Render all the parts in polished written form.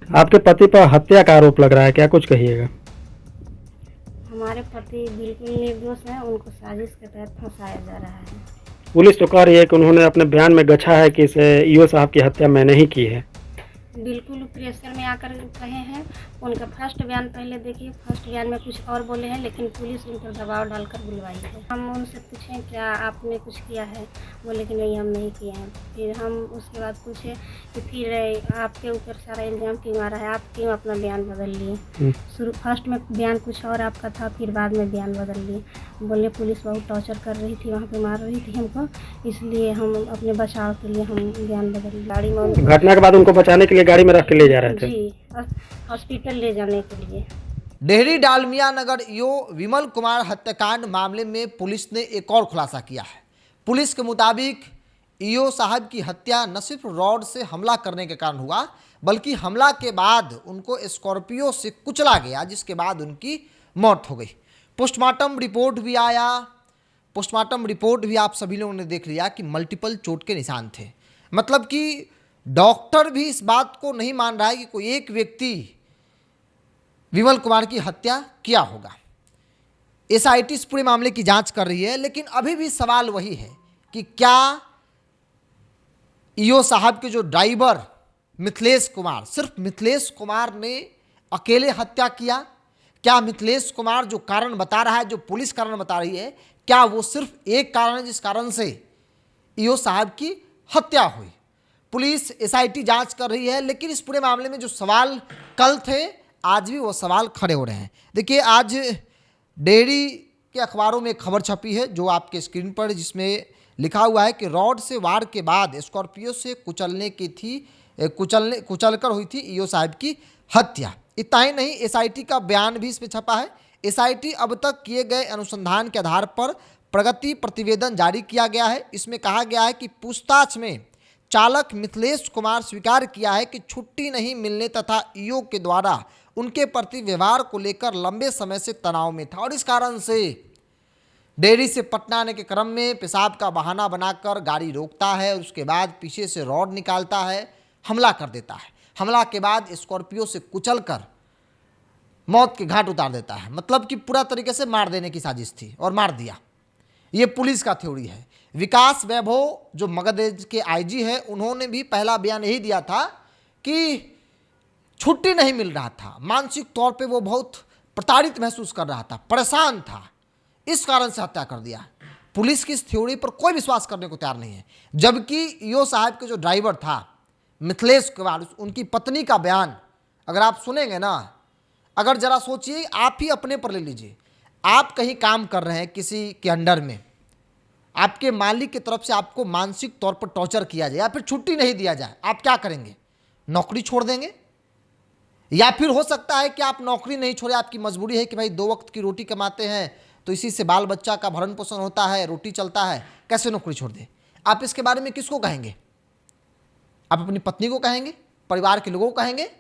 आपके पति पर हत्या का आरोप लग रहा है, क्या कुछ कहिएगा? हमारे पति बिल्कुल निर्दोष हैं, उनको साजिश के तहत फंसाया जा रहा है। पुलिस तो कह रही है कि उन्होंने अपने बयान में गछा है कि इसे ईओ साहब की हत्या मैंने ही की है। बिल्कुल प्रेशर में आकर कहे हैं। उनका फर्स्ट बयान पहले देखिए, फर्स्ट बयान में कुछ और बोले हैं, लेकिन पुलिस उन पर दबाव डालकर बुलवाई है। हम उनसे पूछें क्या आपने कुछ किया है, बोले कि नहीं हम नहीं किए हैं। फिर हम उसके बाद पूछे कि फिर आपके ऊपर सारा इल्ज़ाम क्यों आ रहा है, आप क्यों अपना बयान बदल लिए। शुरू फर्स्ट में बयान कुछ और आपका था, फिर बाद में बयान बदल लिए। बोले पुलिस बहुत टॉर्चर कर रही थी, वहाँ पे मार रही थी हमको, इसलिए हम अपने बचाव के लिए हम बयान बदल लिए। गाड़ी में घटना के बाद उनको बचाने के लिए गाड़ी में रख के ले जा रहे थे। जी, हॉस्पिटल ले जाने के लिए। डेहरी डालमिया नगर ईओ विमल कुमार हत्याकांड मामले में पुलिस ने एक और खुलासा किया है। पुलिस के मुताबिक ईओ साहब की हत्या न सिर्फ रॉड से हमला करने के कारण हुआ, बल्कि हमला के बाद उनको स्कॉर्पियो से कुचला गया, जिसके बाद उनकी मौत हो गई। पोस्टमार्टम रिपोर्ट भी आया। पोस्टमार्टम रिपोर्ट भी आप सभी लोगों ने देख लिया कि मल्टीपल चोट के निशान थे। मतलब कि डॉक्टर भी इस बात को नहीं मान रहा है कि कोई एक व्यक्ति विमल कुमार की हत्या किया होगा। एसआईटी इस पूरे मामले की जांच कर रही है, लेकिन अभी भी सवाल वही है कि क्या ईओ साहब के जो ड्राइवर मिथिलेश कुमार, सिर्फ मिथिलेश कुमार ने अकेले हत्या किया? क्या मिथिलेश कुमार जो कारण बता रहा है, जो पुलिस कारण बता रही है, क्या वो सिर्फ एक कारण है जिस कारण से ईओ साहब की हत्या हुई? पुलिस एसआईटी जांच कर रही है, लेकिन इस पूरे मामले में जो सवाल कल थे, आज भी वो सवाल खड़े हो रहे हैं। देखिए, आज डेहरी के अखबारों में एक खबर छपी है जो आपके स्क्रीन पर, जिसमें लिखा हुआ है कि रॉड से वार के बाद स्कॉर्पियो से कुचलकर हुई थी ईओ साहब की हत्या। इतना ही नहीं, एसआईटी का बयान भी इसमें छपा है। एसआईटी अब तक किए गए अनुसंधान के आधार पर प्रगति प्रतिवेदन जारी किया गया है। इसमें कहा गया है कि पूछताछ में चालक मिथिलेश कुमार स्वीकार किया है कि छुट्टी नहीं मिलने तथा ईओ के द्वारा उनके प्रति व्यवहार को लेकर लंबे समय से तनाव में था, और इस कारण से डेहरी से पटना आने के क्रम में पेशाब का बहाना बनाकर गाड़ी रोकता है और उसके बाद पीछे से रॉड निकालता है, हमला कर देता है। हमला के बाद स्कॉर्पियो से कुचलकर मौत के घाट उतार देता है। मतलब कि पूरा तरीके से मार देने की साजिश थी और मार दिया। ये पुलिस का थ्योरी है। विकास वैभव जो मगध के आईजी है, उन्होंने भी पहला बयान यही दिया था कि छुट्टी नहीं मिल रहा था, मानसिक तौर पे वो बहुत प्रताड़ित महसूस कर रहा था, परेशान था, इस कारण से हत्या कर दिया। पुलिस की इस थ्योरी पर कोई विश्वास करने को तैयार नहीं है। जबकि ईओ साहब के जो ड्राइवर था मिथिलेश कुमार, उनकी पत्नी का बयान अगर आप सुनेंगे ना, अगर जरा सोचिए, आप ही अपने पर ले लीजिए, आप कहीं काम कर रहे हैं किसी के अंडर में, आपके मालिक की तरफ से आपको मानसिक तौर पर टॉर्चर किया जाए या फिर छुट्टी नहीं दिया जाए, आप क्या करेंगे? नौकरी छोड़ देंगे? या फिर हो सकता है कि आप नौकरी नहीं छोड़े, आपकी मजबूरी है कि भाई 2 वक्त की रोटी कमाते हैं, तो इसी से बाल बच्चा का भरण पोषण होता है, रोटी चलता है, कैसे नौकरी छोड़ दे? आप इसके बारे में किसको कहेंगे? आप अपनी पत्नी को कहेंगे? परिवार के लोगों को कहेंगे?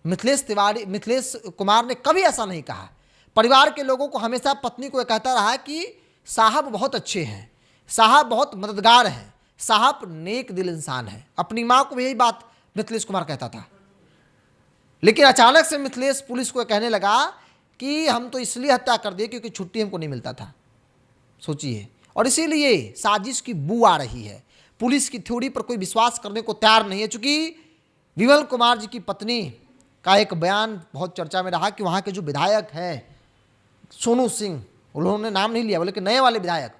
मिथिलेश कुमार ने कभी ऐसा नहीं कहा। परिवार के लोगों को हमेशा पत्नी को कहता रहा कि साहब बहुत अच्छे हैं, साहब बहुत मददगार हैं, साहब नेक दिल इंसान है। अपनी माँ को भी यही बात मिथिलेश कुमार कहता था। लेकिन अचानक से मिथिलेश पुलिस को कहने लगा कि हम तो इसलिए हत्या कर दिए क्योंकि छुट्टी हमको नहीं मिलता था। सोचिए, और इसीलिए साजिश की बू आ रही है। पुलिस की थ्योरी पर कोई विश्वास करने को तैयार नहीं है, चूंकि विमल कुमार जी की पत्नी का एक बयान बहुत चर्चा में रहा कि वहाँ के जो विधायक हैं सोनू सिंह, उन्होंने नाम नहीं लिया, लेकिन नए वाले विधायक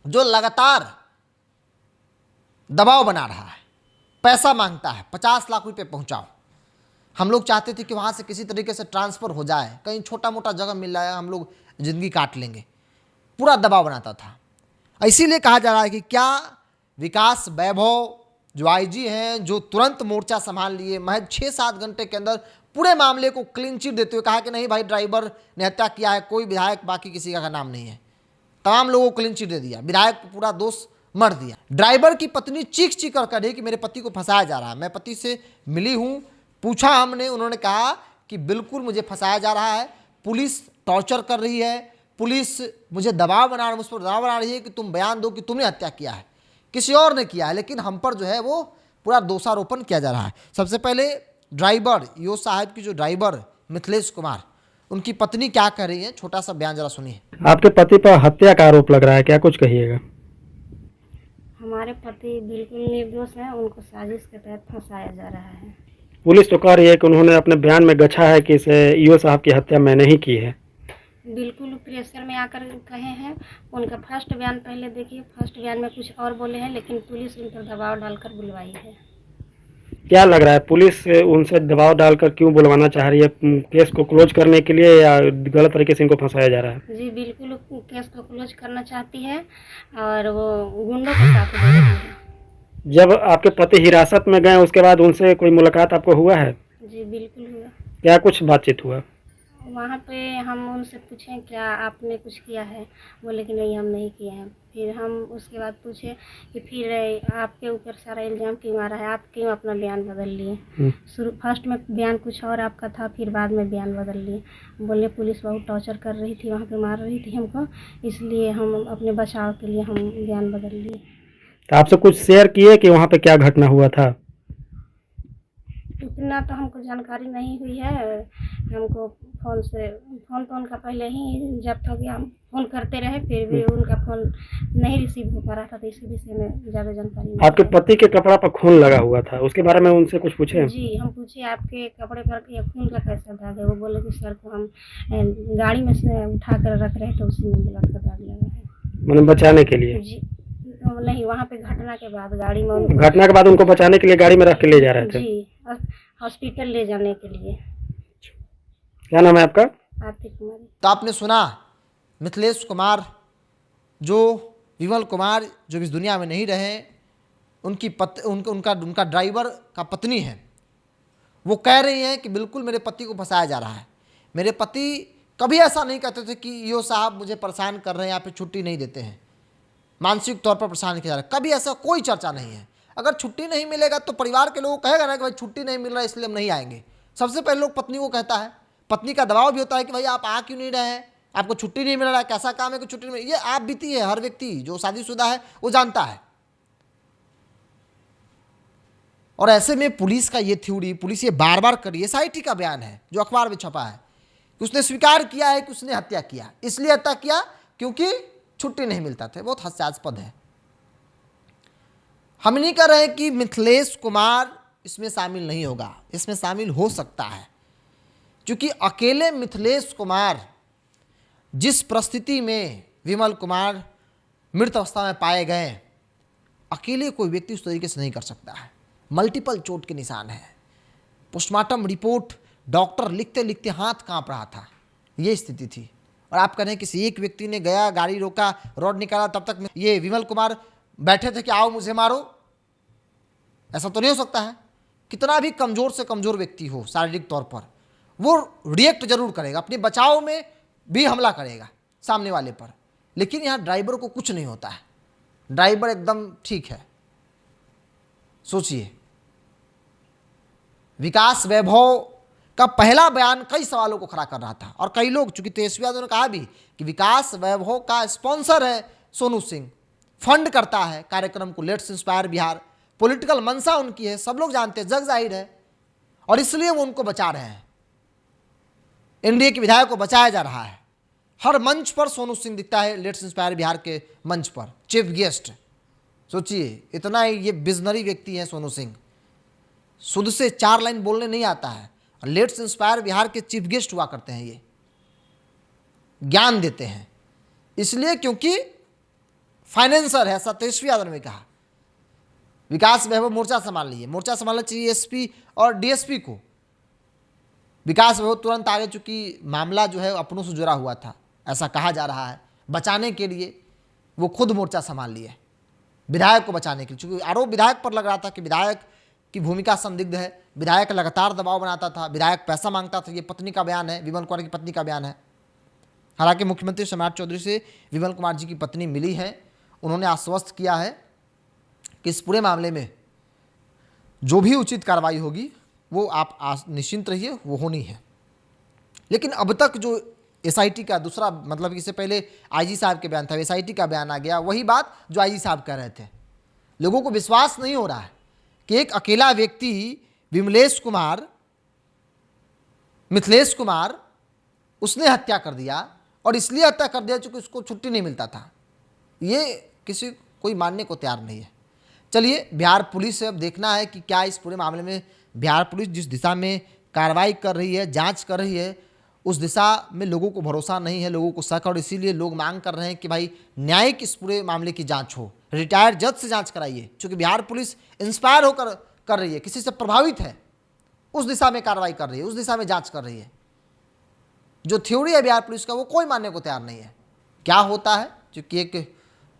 जो लगातार दबाव बना रहा है, पैसा मांगता है, 50 लाख रुपए पहुँचाओ। हम लोग चाहते थे कि वहाँ से किसी तरीके से ट्रांसफ़र हो जाए, कहीं छोटा मोटा जगह मिल रहा है, हम लोग ज़िंदगी काट लेंगे, पूरा दबाव बनाता था। इसीलिए कहा जा रहा है कि क्या विकास वैभव जो आईजी हैं, जो तुरंत मोर्चा संभाल लिए, महज 6-7 घंटे के अंदर पूरे मामले को क्लीन चिट देते हुए कहा कि नहीं भाई ड्राइवर ने हत्या किया है, कोई विधायक बाकी किसी का नाम नहीं है, तमाम लोगों को क्लीन चिट दे दिया, विधायक को पूरा दोष मर दिया। ड्राइवर की पत्नी चीख चीख कर कही कि मेरे पति को फंसाया जा रहा है। मैं पति से मिली हूँ, पूछा हमने, उन्होंने कहा कि बिल्कुल मुझे फंसाया जा रहा है, पुलिस टॉर्चर कर रही है, पुलिस मुझे दबाव बना रही, मुझ पर दबाव बना रही है कि तुम बयान दो कि तुमने हत्या किया है, किसी और ने किया है। लेकिन हम पर जो है वो पूरा दोषारोपण किया जा रहा है। सबसे पहले ड्राइवर ईओ साहब की जो ड्राइवर मिथिलेश कुमार, उनकी पत्नी क्या कह रही है, छोटा सा बयान जरा सुनिए। आपके पति पर हत्या का आरोप लग रहा है, क्या कुछ कहिएगा? हमारे पति बिल्कुल निर्दोष हैं, उनको साजिश के तहत फंसाया जा रहा है। पुलिस तो कह रही है कि उन्होंने अपने बयान में गछा है कि इसे ईओ साहब की हत्या मैंने ही की है। बिल्कुल प्रेशर में आकर कहे हैं। उनका फर्स्ट बयान पहले देखिए, फर्स्ट बयान में कुछ और बोले हैं, लेकिन पुलिस उन पर दबाव डालकर बुलवाई है। क्या लग रहा है, पुलिस उनसे दबाव डालकर क्यों बुलवाना चाह रही है? केस को क्लोज करने के लिए या गलत तरीके से इनको फंसाया जा रहा है? जी बिल्कुल केस को क्लोज करना चाहती है और वो गुंडों के साथ दे रही है। जब आपके पति हिरासत में गए उसके बाद उनसे कोई मुलाकात आपको हुआ है? जी बिल्कुल हुआ। क्या कुछ बातचीत हुआ? वहाँ पे हम उनसे पूछें क्या आपने कुछ किया है, बोले कि नहीं हम नहीं किए हैं। फिर हम उसके बाद पूछे कि फिर आपके ऊपर सारा इल्ज़ाम क्यों आ रहा है, आप क्यों अपना बयान बदल लिए? शुरू फर्स्ट में बयान कुछ और आपका था, फिर बाद में बयान बदल लिए। बोले पुलिस बहुत टॉर्चर कर रही थी, वहाँ पे मार रही थी हमको, इसलिए हम अपने बचाव के लिए हम बयान बदल लिए। तो आपसे कुछ शेयर किए कि वहाँ पे क्या घटना हुआ था? इतना तो हमको जानकारी नहीं हुई है। हमको फ़ोन तो उनका पहले ही जब्त हो गया, हम फ़ोन करते रहे, फिर भी उनका फ़ोन नहीं रिसीव हो पा रहा था, तो इसी विषय में ज़्यादा जानकारी नहीं आपके है। पति के कपड़ा पर खून लगा हुआ था, उसके बारे में उनसे कुछ पूछे? जी हम पूछे आपके कपड़े पर ये खून का कैसा दाग है? वो बोले कि सर को हम गाड़ी में से उठा कर रख रहे थे, उसी में ब्लड का दाग लगा है। मैंने बचाने के लिए? जी नहीं, वहाँ पे घटना के बाद गाड़ी में घटना के बाद उनको बचाने के लिए गाड़ी में रख के ले जा रहे थे? जी हॉस्पिटल ले जाने के लिए। क्या नाम है आपका? आरती कुमारी। तो आपने सुना, मिथिलेश कुमार जो विमल कुमार जो इस दुनिया में नहीं रहे, उनका ड्राइवर का पत्नी है, वो कह रही हैं कि बिल्कुल मेरे पति को फंसाया जा रहा है। मेरे पति कभी ऐसा नहीं कहते थे कि ईओ साहब मुझे परेशान कर रहे हैं, यहाँ पे छुट्टी नहीं देते हैं, मानसिक तौर पर परेशान किया जा रहा है, कभी ऐसा कोई चर्चा नहीं है। अगर छुट्टी नहीं मिलेगा तो परिवार के लोग कहेगा ना कि भाई छुट्टी नहीं मिल रहा है इसलिए हम नहीं आएंगे। सबसे पहले लोग पत्नी को कहता है, पत्नी का दबाव भी होता है कि भाई आप आ क्यों नहीं रहे हैं, आपको छुट्टी नहीं मिल रहा है, कैसा काम है कि छुट्टी नहीं मिल, ये आप बीती है, हर व्यक्ति जो शादीशुदा है वो जानता है। और ऐसे में पुलिस का ये थ्योरी, पुलिस ये बार बार करी, एसआईटी का बयान है जो अखबार में छपा है कि उसने स्वीकार किया है कि उसने हत्या किया, इसलिए हत्या किया क्योंकि छुट्टी नहीं मिलता था। बहुत हास्यास्पद है। हम नहीं कह रहे कि मिथिलेश कुमार इसमें शामिल नहीं होगा, इसमें शामिल हो सकता है, क्योंकि अकेले मिथिलेश कुमार जिस परिस्थिति में विमल कुमार मृत अवस्था में पाए गए, अकेले कोई व्यक्ति उस तरीके से नहीं कर सकता है। मल्टीपल चोट के निशान है। पोस्टमार्टम रिपोर्ट डॉक्टर लिखते लिखते हाथ कांप रहा था, ये स्थिति थी। और आप कहें किसी एक व्यक्ति ने गया, गाड़ी रोका, रॉड निकाला, तब तक ये विमल कुमार बैठे थे कि आओ मुझे मारो, ऐसा तो नहीं हो सकता है। कितना भी कमज़ोर से कमज़ोर व्यक्ति हो शारीरिक तौर पर, वो रिएक्ट जरूर करेगा, अपने बचाव में भी हमला करेगा सामने वाले पर। लेकिन यहाँ ड्राइवर को कुछ नहीं होता है, ड्राइवर एकदम ठीक है। सोचिए, विकास वैभव का पहला बयान कई सवालों को खड़ा कर रहा था, और कई लोग, चूंकि तेजस्वी यादव ने कहा भी कि विकास वैभव का स्पॉन्सर है सोनू सिंह, फंड करता है कार्यक्रम को, लेट्स इंस्पायर बिहार, पॉलिटिकल मंशा उनकी है, सब लोग जानते हैं, जग जाहिर है, और इसलिए वो उनको बचा रहे हैं। एनडीए के विधायक को बचाया जा रहा है। हर मंच पर सोनू सिंह दिखता है, लेट्स इंस्पायर बिहार के मंच पर चीफ गेस्ट। सोचिए, इतना ही ये विजनरी व्यक्ति है सोनू सिंह, शुद्ध से 4 लाइन बोलने नहीं आता है, और लेट्स इंस्पायर बिहार के चीफ गेस्ट हुआ करते हैं। ये ज्ञान देते हैं इसलिए क्योंकि फाइनेंसर है, ऐसा तेजस्वी यादव ने कहा। विकास वैभव मोर्चा संभाल लीजिए, मोर्चा संभालना चाहिए एसपी और डीएसपी को। विकास वैभव तुरंत आगे, चूंकि मामला जो है अपनों से जुड़ा हुआ था, ऐसा कहा जा रहा है, बचाने के लिए वो खुद मोर्चा संभाल लिए, विधायक को बचाने के लिए। चूंकि आरोप विधायक पर लग रहा था कि विधायक की भूमिका संदिग्ध है, विधायक लगातार दबाव बनाता था, विधायक पैसा मांगता था। ये पत्नी का बयान है, विमल कुमार की पत्नी का बयान है। हालांकि मुख्यमंत्री सम्राट चौधरी से विमल कुमार जी की पत्नी मिली है, उन्होंने आश्वस्त किया है कि इस पूरे मामले में जो भी उचित कार्रवाई होगी वो आप निश्चिंत रहिए, वो होनी है। लेकिन अब तक जो एसआईटी का दूसरा, मतलब इससे पहले आईजी साहब के बयान था, एसआईटी का बयान आ गया, वही बात जो आईजी साहब कह रहे थे। लोगों को विश्वास नहीं हो रहा है कि एक अकेला व्यक्ति विमलेश कुमार मिथिलेश कुमार उसने हत्या कर दिया, और इसलिए हत्या कर दिया क्योंकि उसको छुट्टी नहीं मिलता था। ये किसी कोई मानने को तैयार नहीं है। चलिए, बिहार पुलिस से अब देखना है कि क्या इस पूरे मामले में बिहार पुलिस जिस दिशा में कार्रवाई कर रही है, जांच कर रही है, उस दिशा में लोगों को भरोसा नहीं है, लोगों को शक, और इसीलिए लोग मांग कर रहे हैं कि भाई न्यायिक इस पूरे मामले की जांच हो, रिटायर्ड जज से जांच कराइए। क्योंकि बिहार पुलिस इंस्पायर होकर कर रही है, किसी से प्रभावित है, उस दिशा में कार्रवाई कर रही है, उस दिशा में जांच कर रही है। जो थ्योरी है बिहार पुलिस का वो कोई मानने को तैयार नहीं है। क्या होता है, क्योंकि एक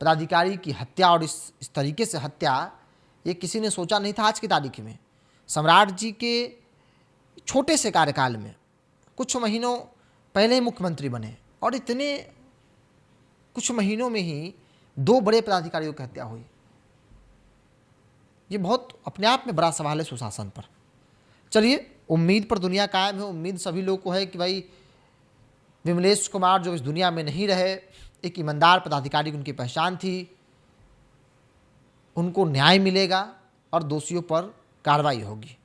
पदाधिकारी की हत्या और इस तरीके से हत्या ये किसी ने सोचा नहीं था। आज की तारीख में सम्राट जी के छोटे से कार्यकाल में कुछ महीनों पहले ही मुख्यमंत्री बने, और इतने कुछ महीनों में ही 2 बड़े पदाधिकारियों की हत्या हुई। ये बहुत अपने आप में बड़ा सवाल है सुशासन पर। चलिए, उम्मीद पर दुनिया कायम है। उम्मीद सभी लोग को है कि भाई विमलेश कुमार जो इस दुनिया में नहीं रहे, एक ईमानदार पदाधिकारी की उनकी पहचान थी, उनको न्याय मिलेगा और दोषियों पर कार्रवाई होगी।